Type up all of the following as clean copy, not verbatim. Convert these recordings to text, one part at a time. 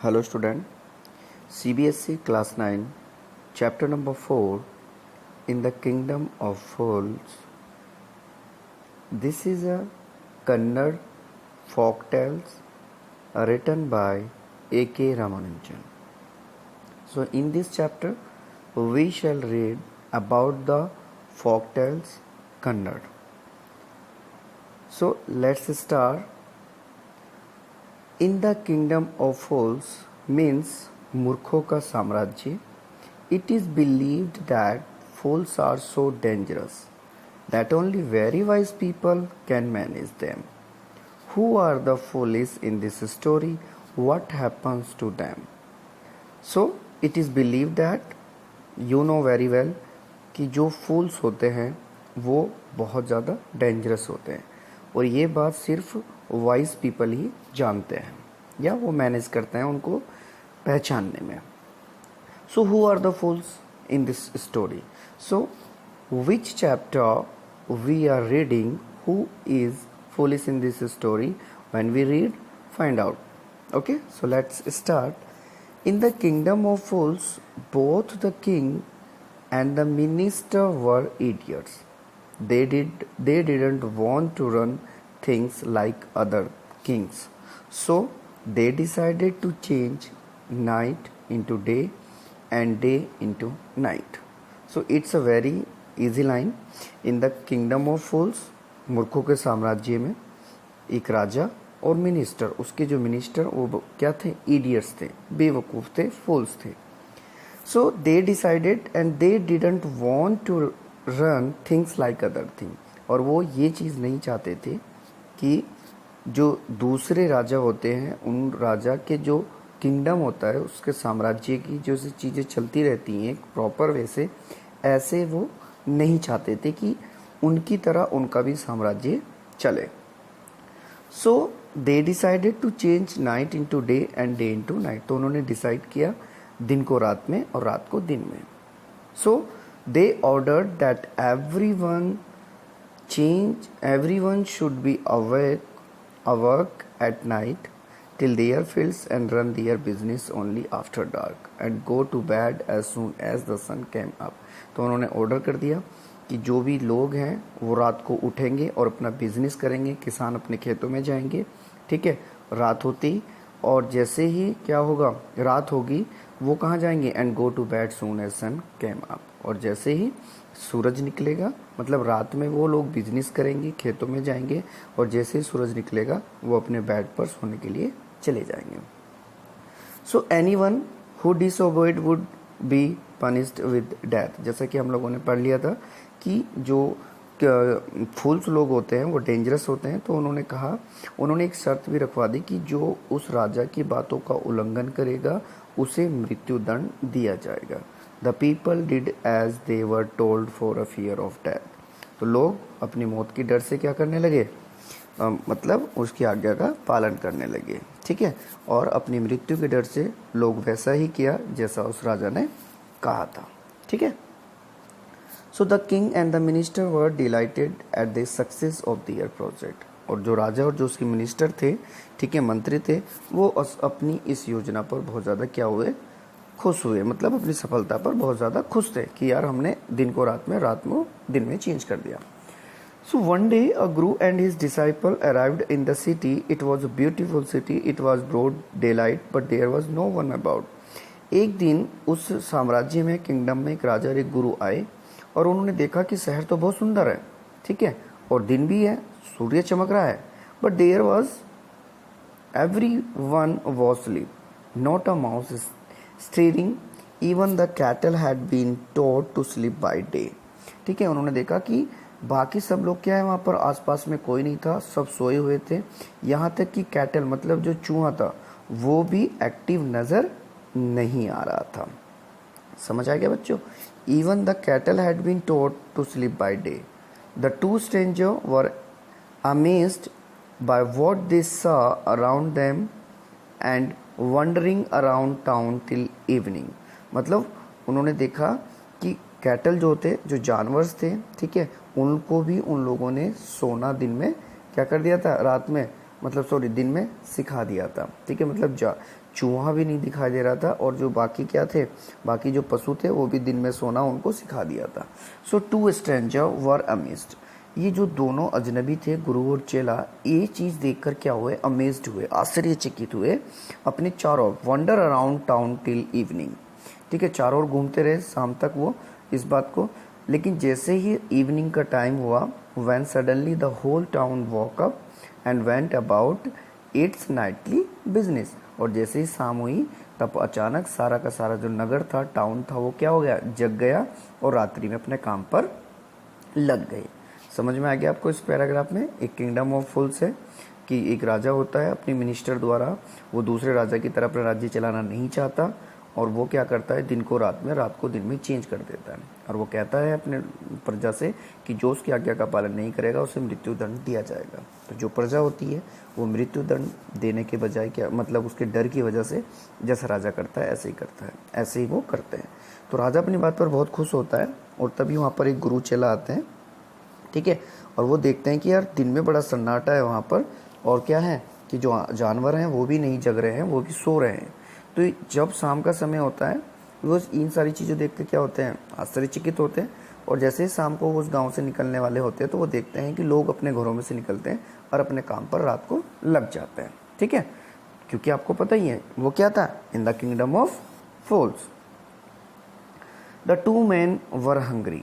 Hello student, CBSE class 9 chapter number 4 in the kingdom of fools. This is a Kannada folk tales written by A.K. Ramanujan. So in this chapter we shall read about the folk tales Kannada. So let's start. In the kingdom of fools means मूर्खों का साम्राज्य. It is believed that fools are so dangerous that only very wise people can manage them. Who are the foolish in this story? What happens to them? So it is believed that you know very well कि जो fools होते हैं वो बहुत ज़्यादा dangerous होते हैं और ये बात सिर्फ वाइज पीपल ही जानते हैं या वो मैनेज करते हैं उनको पहचानने में. So who are the fools in this story? So which chapter we are reading? Who is foolish in this story? When we read, find out. Okay, so let's start. In the kingdom of fools both the king and the minister were idiots. They didn't want to run things like other kings. So they decided to change night into day and day into night. So it's a very easy line. In the kingdom of fools, मूर्खों के साम्राज्य में एक राजा और minister, उसके जो minister वो क्या थे? इडियट्स थे, बेवकूफ़ थे, फूल्स थे. So they decided and they didn't want to run things like other thing. और वो ये चीज़ नहीं चाहते थे कि जो दूसरे राजा होते हैं उन राजा के जो किंगडम होता है उसके साम्राज्य की जो चीज़ें चलती रहती हैं प्रॉपर वे से, ऐसे वो नहीं चाहते थे कि उनकी तरह उनका भी साम्राज्य चले. So they decided to change night into day and day into night. तो उन्होंने डिसाइड किया दिन को रात में और रात को दिन में. So they ordered that everyone should be awake at night till their fields and run their business only after dark and go to bed as soon as the sun came up. तो उन्होंने order कर दिया कि जो भी लोग हैं वो रात को उठेंगे और अपना बिजनेस करेंगे, किसान अपने खेतों में जाएंगे, ठीक है, रात होती और जैसे ही क्या होगा, रात होगी, वो कहाँ जाएंगे? And go to bed soon as sun came up. और जैसे ही सूरज निकलेगा, मतलब रात में वो लोग बिजनेस करेंगे, खेतों में जाएंगे और जैसे ही सूरज निकलेगा वो अपने बेड पर सोने के लिए चले जाएंगे. So anyone who disobeyed would be punished with death. जैसा कि हम लोगों ने पढ़ लिया था कि जो फूल्स लोग होते हैं वो डेंजरस होते हैं. तो उन्होंने एक शर्त भी रखवा दी कि जो उस राजा की बातों का उल्लंघन करेगा उसे मृत्यु दंड दिया जाएगा. The people did as they were told for a fear of death. तो लोग अपनी मौत की डर से क्या करने लगे? मतलब उसकी आज्ञा का पालन करने लगे, ठीक है, और अपनी मृत्यु के डर से लोग वैसा ही किया जैसा उस राजा ने कहा था, ठीक है. So the king and the minister were delighted at the success of their project. और जो राजा और जो उसके मिनिस्टर थे, ठीक है, मंत्री थे, वो अपनी इस योजना पर बहुत ज़्यादा क्या हुए? खुश हुए. मतलब अपनी सफलता पर बहुत ज़्यादा खुश थे कि यार हमने दिन को रात में, रात को दिन में चेंज कर दिया. So one day a guru and his disciple arrived in the city. It was a beautiful city. It was broad daylight but there was no one about. एक दिन उस साम्राज्य में, किंगडम में, एक राजा और एक गुरु आए और उन्होंने देखा कि शहर तो बहुत सुंदर है, ठीक है, और दिन भी है, सूर्य चमक रहा है, but there was everyone was asleep. Not a mouse stirring. Even the cattle had been taught to sleep by day. ठीक है, उन्होंने देखा कि बाकी सब लोग क्या है, वहाँ पर आसपास में कोई नहीं था, सब सोए हुए थे. यहाँ तक कि कैटल मतलब जो चूहा था वो भी एक्टिव नज़र नहीं आ रहा था. समझ आ गया बच्चों? Even the cattle had been taught to sleep by day. The two strangers were amazed by what they saw around them and wandering around town till evening. मतलब उन्होंने देखा कि कैटल जो थे, जो जानवर थे, ठीक है, उनको भी उन लोगों ने सोना दिन में क्या कर दिया था? रात में मतलब सॉरी दिन में सिखा दिया था, ठीक है। मतलब चूहा भी नहीं दिखाई दे रहा था और जो बाकी क्या थे, बाकी जो पशु थे वो भी दिन में सोना उनको सिखा दिया था। सो टू स्ट्रेंजर वर अमेज्ड, ये जो दोनों अजनबी थे गुरु और चेला, ये चीज़ देखकर क्या हुए, अमेज्ड हुए, आश्चर्यचकित हुए। अपने चारों wonder around town till evening, ठीक है, चारों ओर घूमते रहे शाम तक वो इस बात को। लेकिन जैसे ही इवनिंग का टाइम हुआ, when suddenly the whole town walk up and went about its nightly business, और जैसे ही शाम हुई तब अचानक सारा का सारा जो नगर था, टाउन था, वो क्या हो गया, जग गया और रात्रि में अपने काम पर लग गए। समझ में आ गया आपको इस पैराग्राफ में। एक किंगडम ऑफ फूल्स है कि एक राजा होता है, अपनी मिनिस्टर द्वारा वो दूसरे राजा की तरह अपना राज्य चलाना नहीं चाहता, और वो क्या करता है, दिन को रात में, रात को दिन में चेंज कर देता है। और वो कहता है अपने प्रजा से कि जो उसकी आज्ञा का पालन नहीं करेगा उसे मृत्यु दंड दिया जाएगा। तो जो प्रजा होती है वो मृत्यु दंड देने के बजाय क्या, मतलब उसके डर की वजह से जैसा राजा करता है ऐसे ही करता है, ऐसे ही वो करते हैं। तो राजा अपनी बात पर बहुत खुश होता है, और तभी वहाँ पर एक गुरु चेला आते हैं, ठीक है। और वो देखते हैं कि यार दिन में बड़ा सन्नाटा है वहाँ पर, और क्या है कि जो जानवर हैं वो भी नहीं जग रहे हैं, वो भी सो रहे हैं। तो जब शाम का समय होता है वो इन सारी चीज़ें देख के क्या होते हैं, आश्चर्यचकित होते हैं। और जैसे ही शाम को उस गांव से निकलने वाले होते हैं तो वो देखते हैं कि लोग अपने घरों में से निकलते हैं और अपने काम पर रात को लग जाते हैं, ठीक है। क्योंकि आपको पता ही है वो क्या था, इन the kingdom of fools the two man were hungry,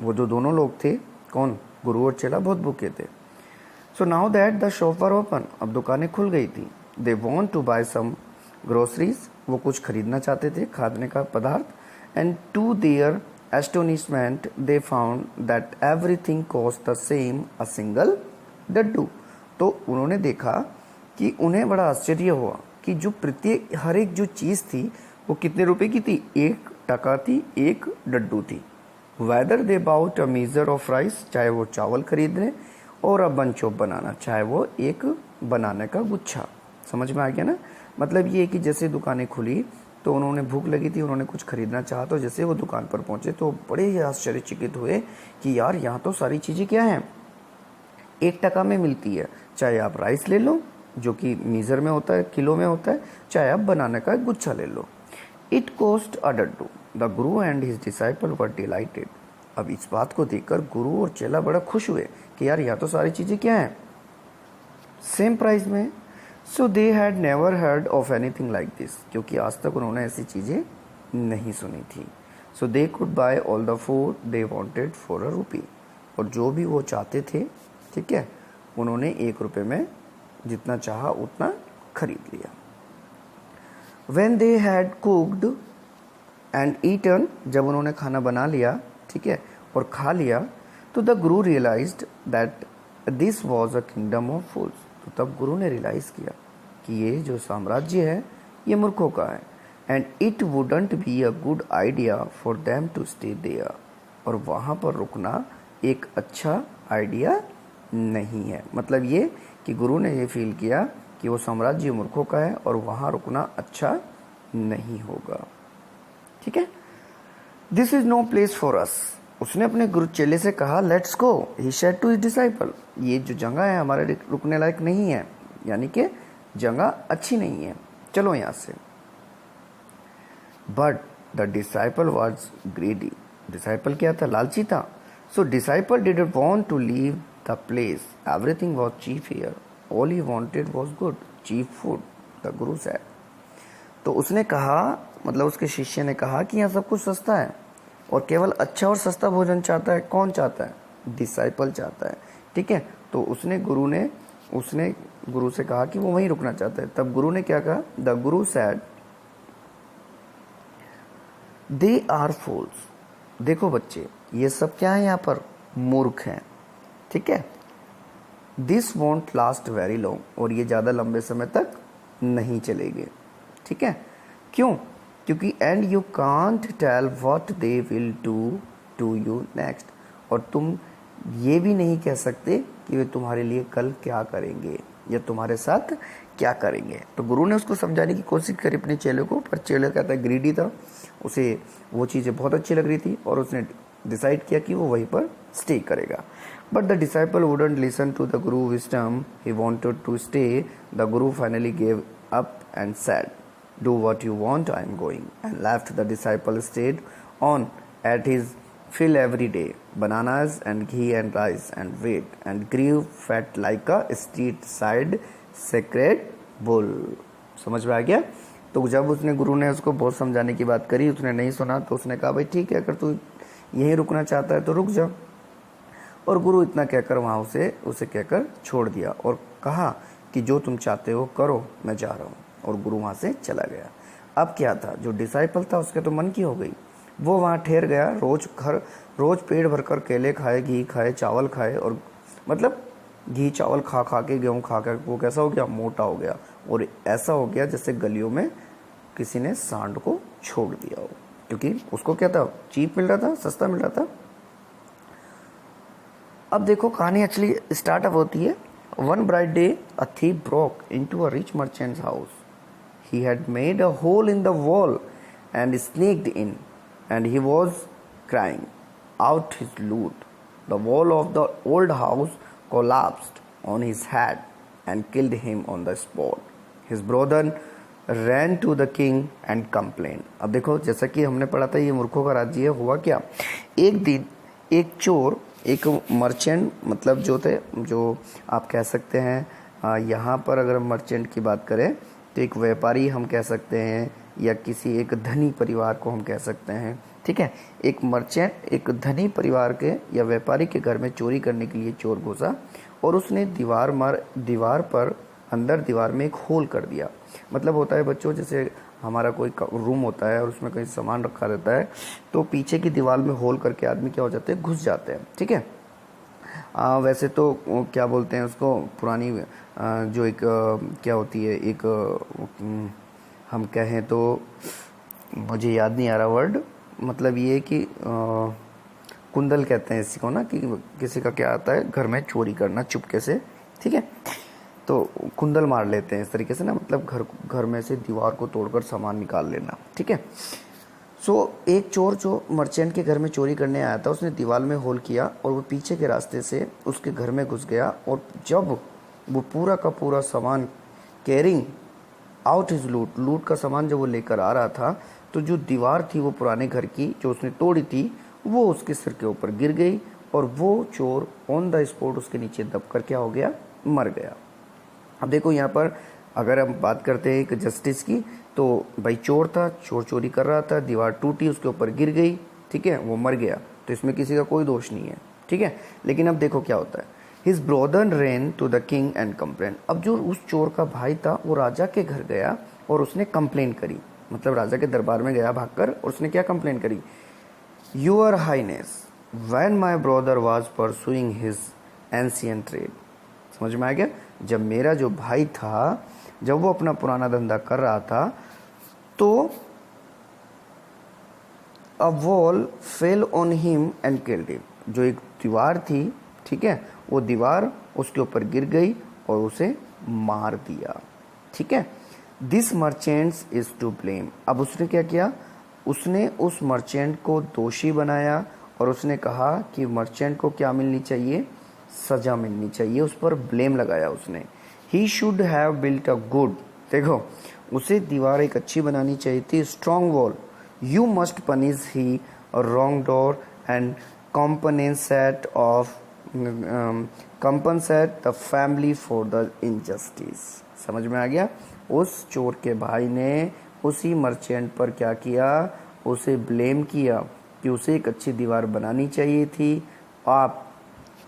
वो जो दोनों लोग थे, कौन, गुरु और चेला, बहुत भूखे थे। So now that the shop were open, अब दुकानें खुल गई थी। They want to buy some groceries, वो कुछ खरीदना चाहते थे, खाने का पदार्थ। And to their astonishment they found that everything cost the same a single डड्डू, तो उन्होंने देखा कि उन्हें बड़ा आश्चर्य हुआ कि जो प्रत्येक हर एक जो चीज़ थी वो कितने रुपए की थी, 1 टका थी, 1 डड्डू थी। Whether they bought a measure of rice, चाहे वो चावल खरीद रहे, और अ बंच ऑफ बनाना, चाहे वो एक बनाने का गुच्छा। समझ में आ गया ना। मतलब ये है कि जैसे दुकानें खुली तो उन्होंने, भूख लगी थी, उन्होंने कुछ खरीदना चाहा, तो जैसे वो दुकान पर पहुंचे तो बड़े ही आश्चर्यचकित हुए कि यार यहाँ तो सारी चीज़ें क्या हैं, 1 टका में मिलती है। चाहे आप राइस ले लो जो कि मीज़र में होता है, किलो में होता है, चाहे आप बनाने का एक गुच्छा ले लो। It coast a Daddu, the Guru and his disciple were dilated, अब इस बात को देखकर गुरु और चेला बड़ा खुश हुए कि यार यहाँ तो सारी चीज़ें क्या हैं, सेम प्राइस में। So they had never heard of anything like this, क्योंकि आज तक उन्होंने ऐसी चीज़ें नहीं सुनी थी। So they could buy all the food they wanted for a rupee, और जो भी वो चाहते थे, ठीक है, उन्होंने 1 रुपये में जितना चाहा उतना खरीद लिया। When they had cooked and eaten, जब उन्होंने खाना बना लिया, ठीक है, और खा लिया, तो the guru realized that this was a kingdom of fools, तो तब गुरु ने रियलाइज़ किया कि ये जो साम्राज्य है ये मूर्खों का है। And it wouldn't be a good idea for them to stay there, और वहाँ पर रुकना एक अच्छा आइडिया नहीं है। मतलब ये कि गुरु ने ये फील किया कि वो साम्राज्य मूर्खों का है और वहाँ रुकना अच्छा नहीं होगा, ठीक है। This is no place for us, उसने अपने गुरु चेले से कहा, let's go, he said to his disciple, ये जो जगह है हमारे रुकने लायक नहीं है, यानी कि जगह अच्छी नहीं है, चलो यहाँ से। But the disciple was greedy, disciple क्या था, लालची था। So disciple didn't want to leave the place, everything was cheap here, all he wanted was good cheap food, the guru said. तो उसने कहा, मतलब उसके शिष्य ने कहा कि यहाँ सब कुछ सस्ता है और केवल अच्छा और सस्ता भोजन चाहता है, कौन चाहता है, डिसाइपल चाहता है, ठीक है। तो उसने गुरु से कहा कि वो वहीं रुकना चाहता है। तब गुरु ने क्या कहा, the guru said they are फूल्स, देखो बच्चे ये सब क्या है, यहाँ पर मूर्ख हैं, ठीक है। This want last very long, और ये ज़्यादा लंबे समय तक नहीं चलेंगे, ठीक है। क्यों, क्योंकि and you can't tell what they will do to you next, और तुम ये भी नहीं कह सकते कि वे तुम्हारे लिए कल क्या करेंगे या तुम्हारे साथ क्या करेंगे। तो गुरु ने उसको समझाने की कोशिश करी अपने चेले को, पर चेले कहता है ग्रीडी था, उसे वो चीज़ें बहुत अच्छी लग रही थी और उसने डिसाइड किया कि वो वहीं पर स्टे करेगा। But the disciple wouldn't listen to the Guru's wisdom. He wanted to stay. The Guru finally gave up and said, "Do what you want, I am going," and left. The disciple stayed on at his fill every day, bananas and ghee and rice and wheat, and grew fat like a street side sacred bull. समझ में आ गया? तो जब उसने गुरु ने उसको बहुत समझाने की बात करी, उसने नहीं सुना, तो उसने कहा भाई ठीक है, अगर तू यहीं रुकना चाहता है तो रुक जा। और गुरु इतना कहकर वहाँ उसे कहकर छोड़ दिया और कहा कि जो तुम चाहते हो करो, मैं जा रहा हूँ। और गुरु वहाँ से चला गया। अब क्या था, जो डिसाइपल था उसके तो मन की हो गई, वो वहाँ ठहर गया। रोज पेट भरकर केले खाए, घी खाए, चावल खाए, और मतलब घी चावल खा खा के, गेहूँ खा खा के वो कैसा हो गया, मोटा हो गया। और ऐसा हो गया जैसे गलियों में किसी ने सांड को छोड़ दिया हो, क्योंकि उसको क्या था, चीप मिल रहा था, सस्ता मिल रहा था। अब देखो कहानी एक्चुअली स्टार्ट अप होती है। One bright day a thief broke into a rich merchants house. He had made a hole in the wall and sneaked in, and he was crying out his loot. The wall of the old house collapsed on his head and killed him on the spot. His brother ran to the king and complained. अब देखो, जैसा कि हमने पढ़ा था, ये मूर्खों का राज्य है। हुआ क्या, एक दिन एक चोर, एक मर्चेंट, मतलब जो आप कह सकते हैं, यहाँ पर अगर मर्चेंट की बात करें तो एक व्यापारी हम कह सकते हैं, या किसी एक धनी परिवार को हम कह सकते हैं। ठीक है, एक मर्चेंट एक धनी परिवार के या व्यापारी के घर में चोरी करने के लिए चोर घुसा, और उसने दीवार पर अंदर दीवार में एक होल कर दिया। मतलब होता है बच्चों, जैसे हमारा कोई रूम होता है और उसमें कहीं सामान रखा रहता है, तो पीछे की दीवार में होल करके आदमी क्या हो जाते हैं, घुस जाते हैं। ठीक है, वैसे तो क्या बोलते हैं उसको, पुरानी जो एक क्या होती है, एक हम कहें तो, मुझे याद नहीं आ रहा वर्ड, मतलब ये कि कुंडल कहते हैं इसी को ना, कि किसी का क्या आता है, घर में चोरी करना चुपके से। ठीक है, तो कुंडल मार लेते हैं इस तरीके से ना, मतलब घर में से दीवार को तोड़कर सामान निकाल लेना। ठीक है, सो एक चोर जो मर्चेंट के घर में चोरी करने आया था, उसने दीवार में होल किया और वो पीछे के रास्ते से उसके घर में घुस गया। और जब वो पूरा का पूरा सामान कैरिंग आउट हिज लूट का सामान जब वो लेकर आ रहा था, तो जो दीवार थी वो पुराने घर की जो उसने तोड़ी थी, वो उसके सिर के ऊपर गिर गई, और वो चोर ऑन द स्पॉट उसके नीचे दबकर क्या हो गया, मर गया। अब देखो यहाँ पर अगर हम बात करते हैं एक जस्टिस की, तो भाई चोर था, चोर चोरी कर रहा था, दीवार टूटी, उसके ऊपर गिर गई, ठीक है, वो मर गया, तो इसमें किसी का कोई दोष नहीं है। ठीक है, लेकिन अब देखो क्या होता है, his brother ran to the king and complain. अब जो उस चोर का भाई था वो राजा के घर गया और उसने कंप्लेन करी, मतलब राजा के दरबार में गया भागकर, और उसने क्या कंप्लेन करी, your highness, when my brother was pursuing his ancient trade. समझ में आ गया, जब मेरा जो भाई था, जब वो अपना पुराना धंधा कर रहा था, तो a wall fell on him and killed him. जो एक दीवार थी, ठीक है, वो दीवार उसके ऊपर गिर गई और उसे मार दिया। ठीक है, this merchants is to blame. अब उसने क्या किया, उसने उस मर्चेंट को दोषी बनाया, और उसने कहा कि मर्चेंट को क्या मिलनी चाहिए, सजा मिलनी चाहिए, उस पर ब्लेम लगाया उसने। He should have built a good, देखो उसे दीवार एक अच्छी बनानी चाहिए थी, strong wall. You must punish he wrong door and compensate the family for the injustice. समझ में आ गया, उस चोर के भाई ने उसी मर्चेंट पर क्या किया, उसे ब्लेम किया कि उसे एक अच्छी दीवार बनानी चाहिए थी। आप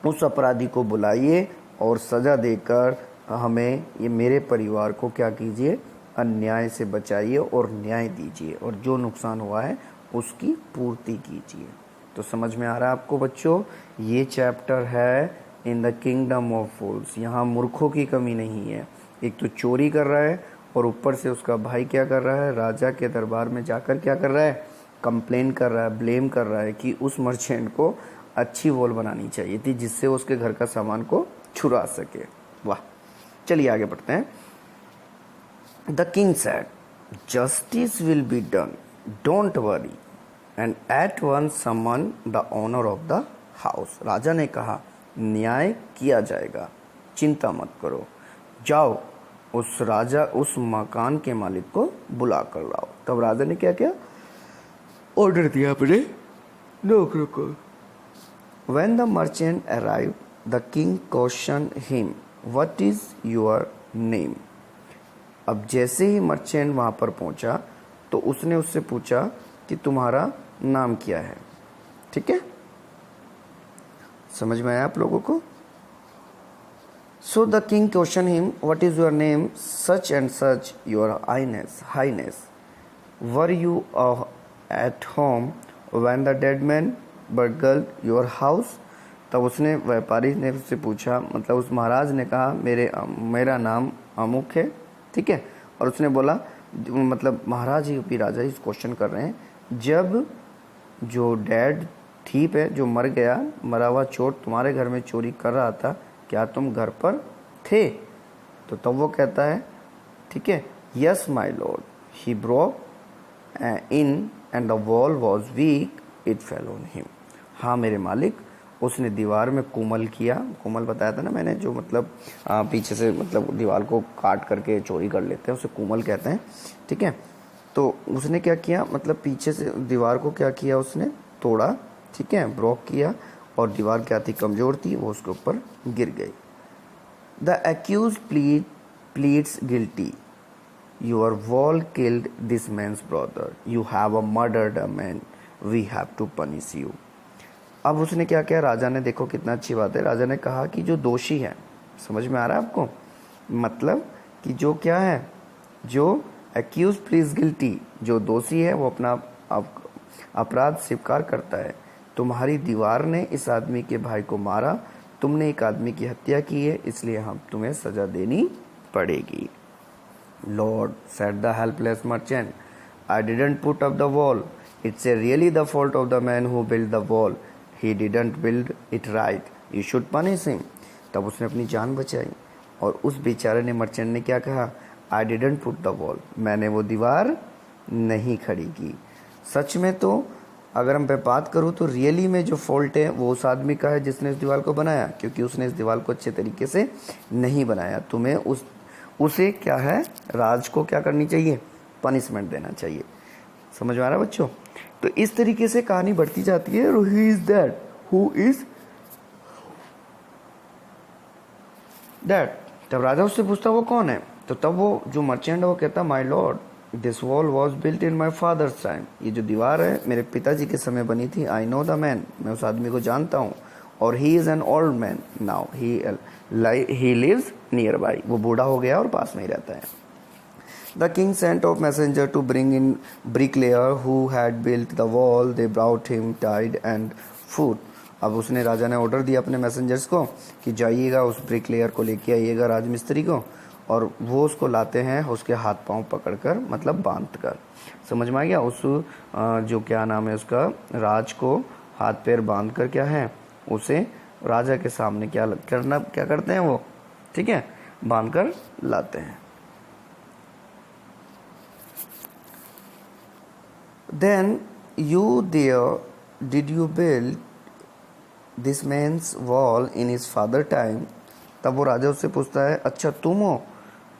उस अपराधी को बुलाइए और सजा देकर हमें, ये मेरे परिवार को क्या कीजिए, अन्याय से बचाइए और न्याय दीजिए, और जो नुकसान हुआ है उसकी पूर्ति कीजिए। तो समझ में आ रहा है आपको बच्चों, ये चैप्टर है इन द किंगडम ऑफ फूल्स। यहाँ मूर्खों की कमी नहीं है, एक तो चोरी कर रहा है और ऊपर से उसका भाई क्या कर रहा है, राजा के दरबार में जाकर क्या कर रहा है, कंप्लेन कर रहा है, ब्लेम कर रहा है कि उस मर्चेंट को अच्छी वॉल बनानी चाहिए थी जिससे उसके घर का सामान को छुड़ा सके। वाह, चलिए आगे बढ़ते हैं। The king said, justice will be done, don't worry, and at once summon the owner of the house. राजा ने कहा न्याय किया जाएगा, चिंता मत करो। जाओ उस राजा उस मकान के मालिक को बुला कर लाओ। तब राजा ने क्या किया, ऑर्डर दिया अपने नौकरों को। When the merchant arrived, the king questioned him, "What is your name?" अब जैसे ही मर्चेंट वहाँ पर पहुँचा तो उसने उससे पूछा कि तुम्हारा नाम क्या है। ठीक है, समझ में आया आप लोगों को? So the king questioned him, "What is your name?" "Such and such, your highness. Were you at home when the dead man burgled your house?" तब उसने व्यापारी ने उससे पूछा, मतलब उस महाराज ने कहा मेरा नाम अमुक है। ठीक है, और उसने बोला, मतलब महाराज ही भी राजा इस क्वेश्चन कर रहे हैं, जब जो डेड थीप है, जो मर गया, मरा हुआ चोर तुम्हारे घर में चोरी कर रहा था, क्या तुम घर पर थे? तो तब वो कहता है, ठीक है, "yes my Lord, he broke in and the wall was weak, it fell on him." हाँ मेरे मालिक, उसने दीवार में कुमल किया। कुमल बताया था ना मैंने, जो मतलब पीछे से मतलब दीवार को काट करके चोरी कर लेते हैं, उसे कुमल कहते हैं। ठीक है, तो उसने क्या किया, मतलब पीछे से दीवार को क्या किया, उसने तोड़ा। ठीक है, ब्रोक किया, और दीवार क्या थी, कमज़ोर थी, वो उसके ऊपर गिर गई। The accuse pleads guilty, your wall killed this man's brother, you have a murdered a man, we have to punish you. अब उसने क्या किया, राजा ने, देखो कितना अच्छी बात है, राजा ने कहा कि जो दोषी है, समझ में आ रहा है आपको, मतलब कि जो क्या है, जो एक्यूज प्लीज गिल्टी, जो दोषी है वो अपना अपराध स्वीकार करता है। तुम्हारी दीवार ने इस आदमी के भाई को मारा, तुमने एक आदमी की हत्या की है, इसलिए हम तुम्हें सजा देनी पड़ेगी। "Lord," said the helpless merchant, "I didn't put up the wall. It's really the fault of the man who built the wall. He didn't build it right. You should punish him." तब उसने अपनी जान बचाई, और उस बेचारे ने, merchant ने क्या कहा, "I didn't put the wall." मैंने वो दीवार नहीं खड़ी की। सच में तो अगर मैं बात करूँ तो रियली में जो फॉल्ट है वो उस आदमी का है जिसने इस दीवार को बनाया, क्योंकि उसने इस दीवार को अच्छे तरीके से नहीं बनाया। तुम्हें उसे क्या है, राज को क्या करनी चाहिए, पनिशमेंट देना चाहिए। समझ में आ रहा है बच्चों? तो इस तरीके से कहानी बढ़ती जाती है। हु इज दैट, तब राजा उससे पूछता वो कौन है? तो तब वो जो मर्चेंट है वो कहता, "my Lord, this wall was built in my father's time." ये जो दीवार है मेरे पिताजी के समय बनी थी। "I know the man." मैं उस आदमी को जानता हूँ। "और he is an old man now, he lives near by." वो बूढ़ा हो गया और पास में ही रहता है। The king sent off messenger to bring in bricklayer who had built the wall. They brought him tied and food. अब उसने, राजा ने ऑर्डर दिया अपने मैसेंजर्स को कि जाइएगा उस ब्रिकलेयर को लेके आइएगा, राजमिस्त्री को, और वो उसको लाते हैं उसके हाथ पांव पकड़कर, मतलब बांध कर। समझ में आ गया? उस जो क्या नाम है उसका, राज को हाथ पैर बांध कर क्या है, उसे राजा के सामने क्या करते हैं वो, ठीक है, बांध कर लाते हैं। "Then you there, did you build this man's wall in his father time?" तब वो राजा उससे पूछता है, अच्छा तुम हो,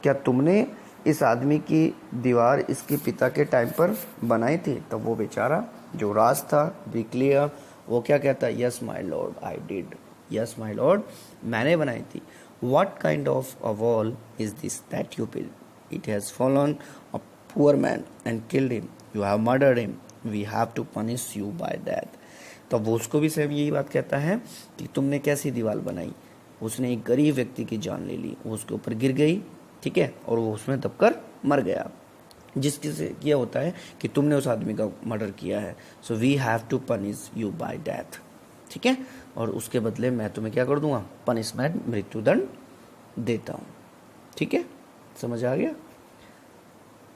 क्या तुमने इस आदमी की दीवार इसके पिता के टाइम पर बनाई थी? तब वो बेचारा जो राज था, ब्रिकलेयर, वो क्या कहता है, "yes my Lord, I did." "Yes my Lord, मैंने बनाई थी." "What kind of a wall is this that you built? It has fallen a poor man and killed him. You have murdered him. We have to punish you by death." तो वो उसको भी same यही बात कहता है कि तुमने कैसी दीवार बनाई। उसने एक गरीब व्यक्ति की जान ले ली, वो उसके ऊपर गिर गई, ठीक है, और वो उसमें दबकर मर गया। जिसके से किया होता है कि तुमने उस आदमी का मर्डर किया है, so we have to punish you by death, ठीक है, और उसके बदले मैं तुम्हें क्या कर दूंगा, पनिशमेंट, मृत्युदंड देता हूं। ठीक है, समझ आ गया?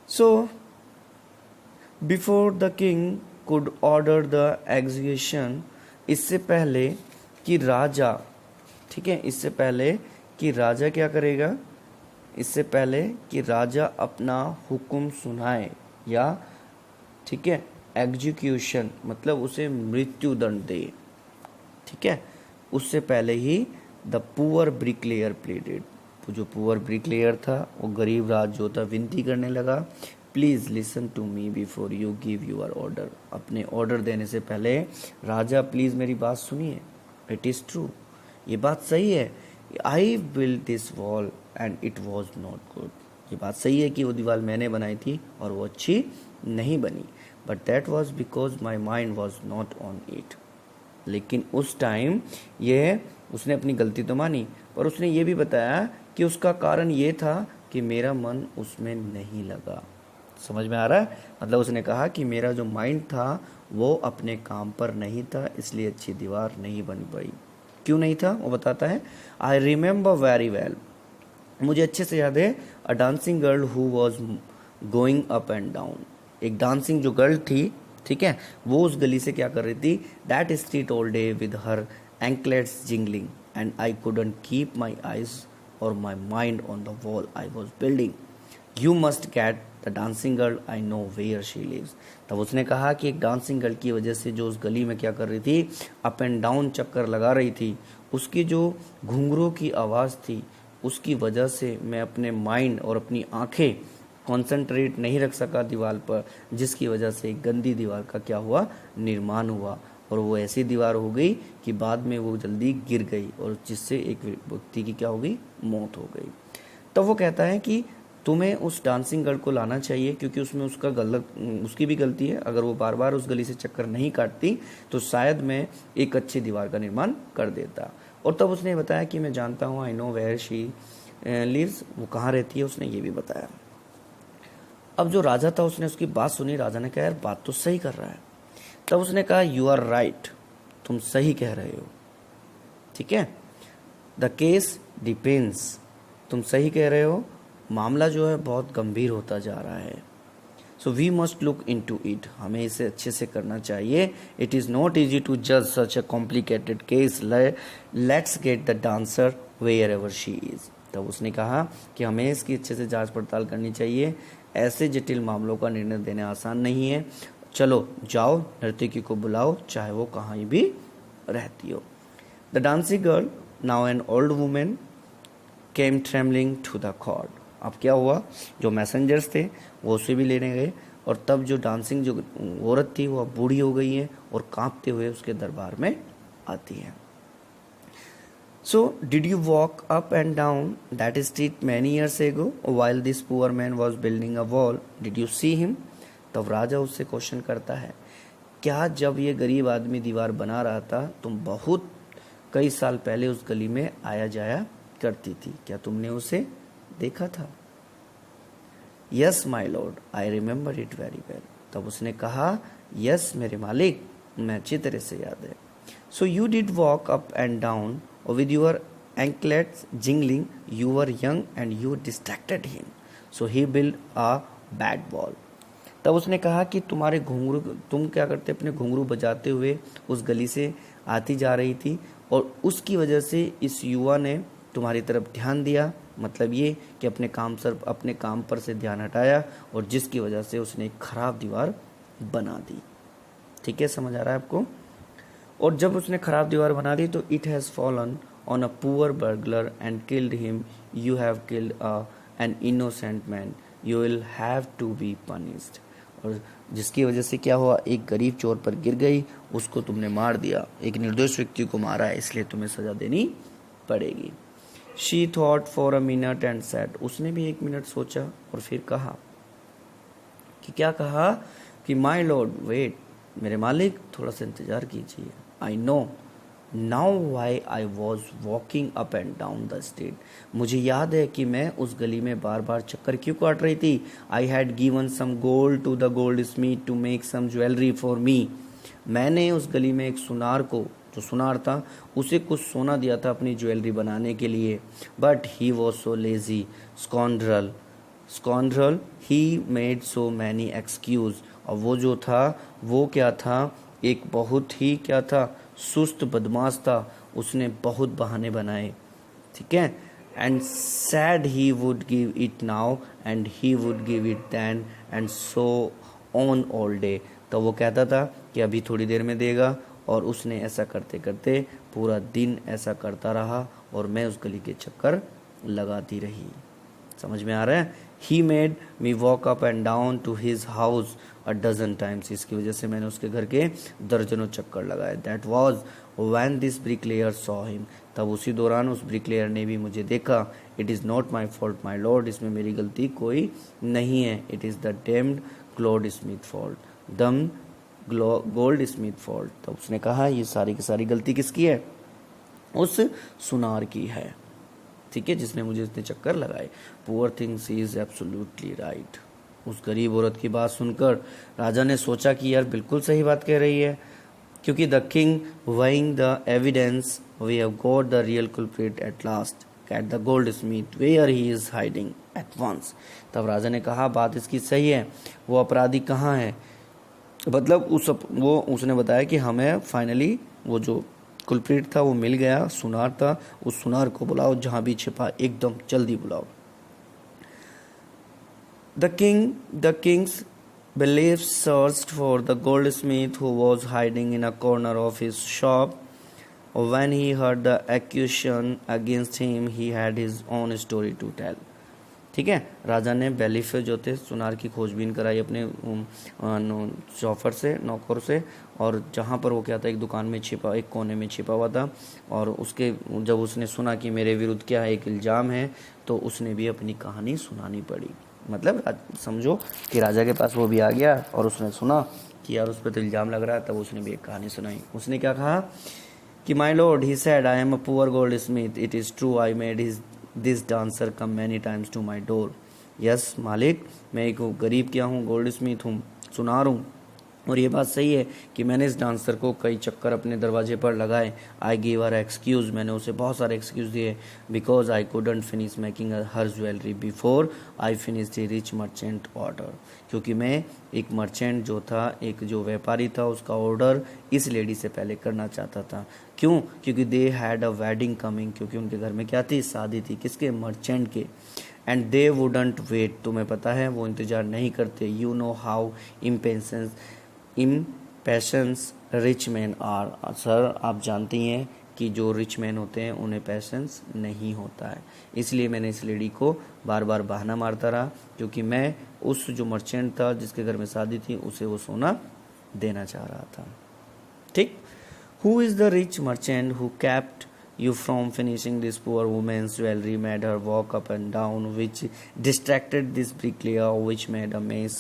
So before the king could order the execution, इससे पहले कि राजा, ठीक है, इससे पहले कि राजा क्या करेगा, इससे पहले कि राजा अपना हुक्म सुनाए, या ठीक है, एग्जीक्यूशन मतलब उसे मृत्युदंड दे, ठीक है, उससे पहले ही द पुअर ब्रिकलेयर प्लेडेड, जो पुअर ब्रिकलेयर था वो गरीब राज जो था विनती करने लगा, please listen to me before you give your order, अपने ऑर्डर देने से पहले राजा प्लीज मेरी बात सुनिए, इट इज ट्रू, ये बात सही है, I build this wall and it was not good, ये बात सही है कि वो दीवार मैंने बनाई थी और वो अच्छी नहीं बनी, but that was because my mind was not on it, लेकिन उस टाइम ये उसने अपनी गलती तो मानी, पर उसने ये भी बताया कि उसका कारण ये था कि मेरा मन उसमें नहीं लगा। समझ में आ रहा है? मतलब उसने कहा कि मेरा जो माइंड था वो अपने काम पर नहीं था, इसलिए अच्छी दीवार नहीं बन पाई। क्यों नहीं था वो बताता है, आई रिमेंबर वेरी वेल, मुझे अच्छे से याद है, अ dancing girl who was going up and down, एक डांसिंग जो गर्ल थी, ठीक है, वो उस गली से क्या कर रही थी, that street all day with her anklets jingling and I couldn't keep my eyes और my mind on the wall I was building, you must get the dancing girl, I know where she lives. तब उसने कहा कि एक dancing girl की वजह से जो उस गली में क्या कर रही थी, अप एंड डाउन चक्कर लगा रही थी, उसकी जो घुंघरों की आवाज़ थी, उसकी वजह से मैं अपने माइंड और अपनी आंखें कॉन्सेंट्रेट नहीं रख सका दीवार पर, जिसकी वजह से एक गंदी दीवार का क्या हुआ, निर्माण हुआ, और वो ऐसी दीवार हो गई कि बाद में वो जल्दी गिर गई और जिससे एक व्यक्ति की क्या हो गई, मौत हो गई। तब वो कहता है कि तुम्हें उस डांसिंग गर्ल को लाना चाहिए, क्योंकि उसमें उसकी भी गलती है, अगर वो बार बार उस गली से चक्कर नहीं काटती तो शायद मैं एक अच्छी दीवार का निर्माण कर देता। और तब उसने बताया कि मैं जानता हूँ, I know where she lives, वो कहाँ रहती है, उसने ये भी बताया। अब जो राजा था उसने उसकी बात सुनी, राजा ने कहा यार बात तो सही कर रहा है। तब उसने कहा यू आर राइट, तुम सही कह रहे हो, ठीक है, द केस डिपेंड्स, तुम सही कह रहे हो, मामला जो है बहुत गंभीर होता जा रहा है, so we must look into it, हमें इसे अच्छे से करना चाहिए, it is not easy to जज such a complicated case, let's get the dancer wherever she is. तब उसने कहा कि हमें इसकी अच्छे से जांच पड़ताल करनी चाहिए, ऐसे जटिल मामलों का निर्णय देना आसान नहीं है, चलो जाओ नर्तकी को बुलाओ, चाहे वो कहाँ भी रहती हो। The dancing girl, now an old women, came trembling to the court. अब क्या हुआ, जो मैसेंजर्स थे वो उसे भी लेने गए, और तब जो डांसिंग जो औरत थी वो अब बूढ़ी हो गई है और कांपते हुए उसके दरबार में आती है। So did you walk up and down that street many years ago while this poor man was building a wall, did you see him. तब राजा उससे क्वेश्चन करता है, क्या जब ये गरीब आदमी दीवार बना रहा था तुम बहुत कई साल पहले उस गली में आया जाया करती थी, क्या तुमने उसे देखा था। Yes my lord, I remember it very well. तब उसने कहा यस मेरे मालिक, मैं अच्छी तरह से याद है। So you did walk up and down with your anklets jingling, you were young and you distracted him, so he build a bad wall. तब उसने कहा कि तुम्हारे घुंघरू, तुम क्या करते, अपने घुंघरू बजाते हुए उस गली से आती जा रही थी, और उसकी वजह से इस युवा ने तुम्हारी तरफ ध्यान दिया, मतलब ये कि अपने काम पर से ध्यान हटाया, और जिसकी वजह से उसने एक खराब दीवार बना दी। ठीक है, समझ आ रहा है आपको। और जब उसने खराब दीवार बना दी तो it has fallen on a poor burglar and killed him, you have killed an innocent man, you will have to be punished. और जिसकी वजह से क्या हुआ, एक गरीब चोर पर गिर गई, उसको तुमने मार दिया, एक निर्दोष व्यक्ति को मारा है, इसलिए तुम्हें सजा देनी पड़ेगी। She thought for a minute and said, उसने भी 1 मिनट सोचा और फिर कहा कि क्या कहा कि माई लॉर्ड वेट, मेरे मालिक थोड़ा सा इंतजार कीजिए, I know now why I was walking up and down the street, मुझे याद है कि मैं उस गली में बार बार चक्कर क्यों काट रही थी। I had given some gold to the goldsmith to make some jewellery for me, मैंने उस गली में एक सुनार को, जो सुनार था उसे कुछ सोना दिया था अपनी ज्वेलरी बनाने के लिए, but he was so lazy scoundrel he made so many excuses, और वो जो था वो क्या था, एक बहुत ही क्या था, सुस्त बदमाश था, उसने बहुत बहाने बनाए, ठीक है, and said he would give it now and he would give it then and so on all day. तो वो कहता था कि अभी थोड़ी देर में देगा और उसने ऐसा करते करते पूरा दिन ऐसा करता रहा और मैं उस गली के चक्कर लगाती रही। समझ में आ रहा है? He made me walk up and down to his house a dozen times. इसकी वजह से मैंने उसके घर के दर्जनों चक्कर लगाए। That was when this bricklayer saw him. तब उसी दौरान उस ब्रिकलेयर ने भी मुझे देखा। It is not my fault my lord. इसमें मेरी गलती कोई नहीं है। It is the damned goldsmith fault. Damn goldsmith fault. तब उसने कहा ये सारी की सारी गलती किसकी है? उस सुनार की है, ठीक है, जिसने मुझे इतने चक्कर लगाए। Poor things is absolutely right. उस गरीब औरत की बात सुनकर राजा ने सोचा कि यार बिल्कुल सही बात कह रही है, क्योंकि the king weighing the evidence we have got the real culprit at last at the goldsmith where he is hiding at once. तब राजा ने कहा बात इसकी सही है, वो अपराधी कहाँ है? मतलब उसने बताया कि हमें फाइनली वो जो कुलप्रीट था वो मिल गया, सुनार था। उस सुनार को बुलाओ जहां भी छिपा, एकदम जल्दी बुलाओ। The Kings believed searched for the goldsmith who was hiding in a corner of his shop. When he heard the accusation against him, he had his own story to tell. ठीक है, राजा ने बेलिफ जो थे सुनार की खोजबीन कराई अपने चौफर से, नौकर से, और जहाँ पर वो क्या था, एक दुकान में छिपा, एक कोने में छिपा हुआ था। और उसके जब उसने सुना कि मेरे विरुद्ध क्या एक इल्ज़ाम है, तो उसने भी अपनी कहानी सुनानी पड़ी। मतलब समझो कि राजा के पास वो भी आ गया और उसने सुना कि यार उस पर तो इल्ज़ाम लग रहा है, तब उसने भी एक कहानी सुनाई। उसने क्या कहा कि my lord, he said, I am a poor goldsmith. It is true I made his this dancer come many times to my door. Yes मालिक, मैं एक गरीब क्या हूँ, गोल्ड स्मिथ हूँ, सुनार हूँ, और ये बात सही है कि मैंने इस डांसर को कई चक्कर अपने दरवाजे पर लगाए। आई गिव हर एक्सक्यूज़, मैंने उसे बहुत सारे एक्सक्यूज़ दिए। Because I couldn't finish making her jewellery before I finish the rich merchant order. क्योंकि मैं एक मर्चेंट जो था, एक जो व्यापारी था, उसका ऑर्डर इस लेडी से पहले करना चाहता था। क्यों? क्योंकि they had a wedding coming, क्योंकि उनके घर में क्या थी, शादी थी। किसके? मर्चेंट के। एंड दे वुडंट वेट, तुम्हें पता है वो इंतजार नहीं करते। You know how impatience rich man are. Sir आप जानती हैं कि जो रिच मैन होते हैं उन्हें पैशंस नहीं होता है। इसलिए मैंने इस लेडी को बार बार बहाना मारता रहा, क्योंकि मैं उस जो मर्चेंट था जिसके घर में शादी थी उसे वो सोना देना चाह रहा था। ठीक। Who is the rich merchant who kept you from finishing this poor woman's jewelry, made her walk up and down, which distracted this bricklayer, which made a mess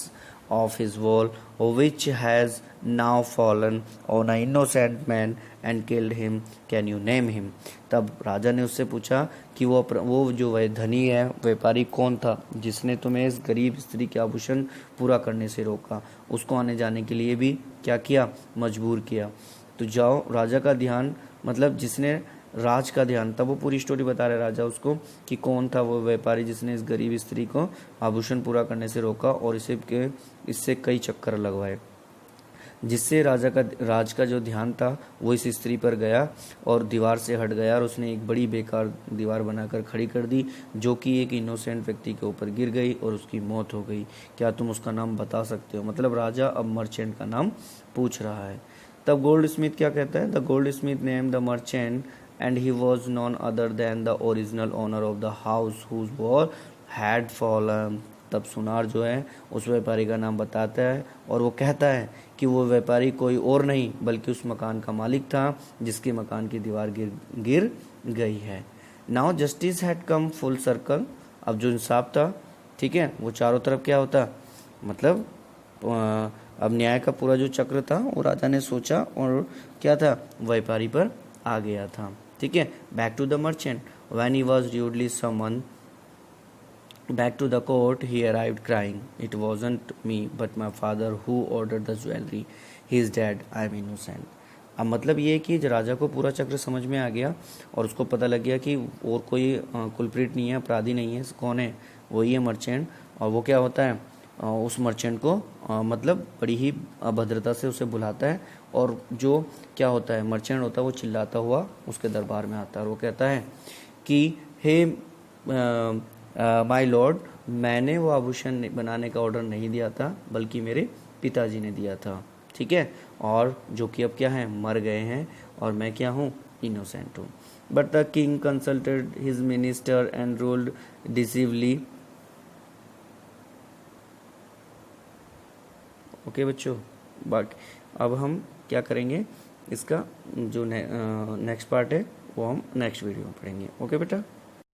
of his wall, which has now fallen on an innocent man and killed him. Can you name him? तब राजा ने उससे पूछा कि वो जो वह धनी है, व्यापारी कौन था जिसने तुम्हें इस गरीब स्त्री के आभूषण पूरा करने से रोका, उसको आने जाने के लिए भी क्या किया, मजबूर किया। तो जाओ, राजा का ध्यान, मतलब जिसने राज का ध्यान था, वो पूरी स्टोरी बता रहे राजा उसको कि कौन था वो व्यापारी जिसने इस गरीब स्त्री को आभूषण पूरा करने से रोका और इससे कई चक्कर लगवाए, जिससे राज का जो ध्यान था वो इस स्त्री पर गया और दीवार से हट गया और उसने एक बड़ी बेकार दीवार बनाकर खड़ी कर दी, जो कि एक इनोसेंट व्यक्ति के ऊपर गिर गई और उसकी मौत हो गई। क्या तुम उसका नाम बता सकते हो? मतलब राजा अब मर्चेंट का नाम पूछ रहा है। तब गोल्ड स्मिथ क्या कहता है? The gold Smith name the merchant and he was none other than the original owner of the house whose wall had fallen. तब सुनार जो है उस व्यापारी का नाम बताता है और वो कहता है कि वो व्यापारी कोई और नहीं बल्कि उस मकान का मालिक था जिसके मकान की दीवार गिर गई है। Now justice had come full circle. अब जो इंसाफ था, ठीक है, वो चारों तरफ क्या होता, मतलब अब न्याय का पूरा जो चक्र था वो राजा ने सोचा और क्या था, व्यापारी पर आ गया था। ठीक है। Back to the merchant. When he was duly summon back to the court he arrived crying, it wasn't me but my father who ordered the jewellery, he is dead, I am innocent. अब मतलब ये कि राजा को पूरा चक्र समझ में आ गया और उसको पता लग गया कि और कोई कुलप्रीट नहीं है, अपराधी नहीं है, कौन है, वही है मर्चेंट। और वो क्या होता है, उस मर्चेंट को मतलब बड़ी ही अभद्रता से उसे बुलाता है और जो क्या होता है, मर्चेंट होता है वो चिल्लाता हुआ उसके दरबार में आता है और वो कहता है कि हे माय लॉर्ड, मैंने वो आभूषण बनाने का ऑर्डर नहीं दिया था बल्कि मेरे पिताजी ने दिया था। ठीक है, और जो कि अब क्या है, मर गए हैं, और मैं क्या हूँ, इनोसेंट हूँ। But the king consulted his minister and ruled decisively. Okay बच्चों, बट अब हम क्या करेंगे, इसका जो नेक्स्ट पार्ट है वो हम नेक्स्ट वीडियो में पढ़ेंगे। ओके बेटा।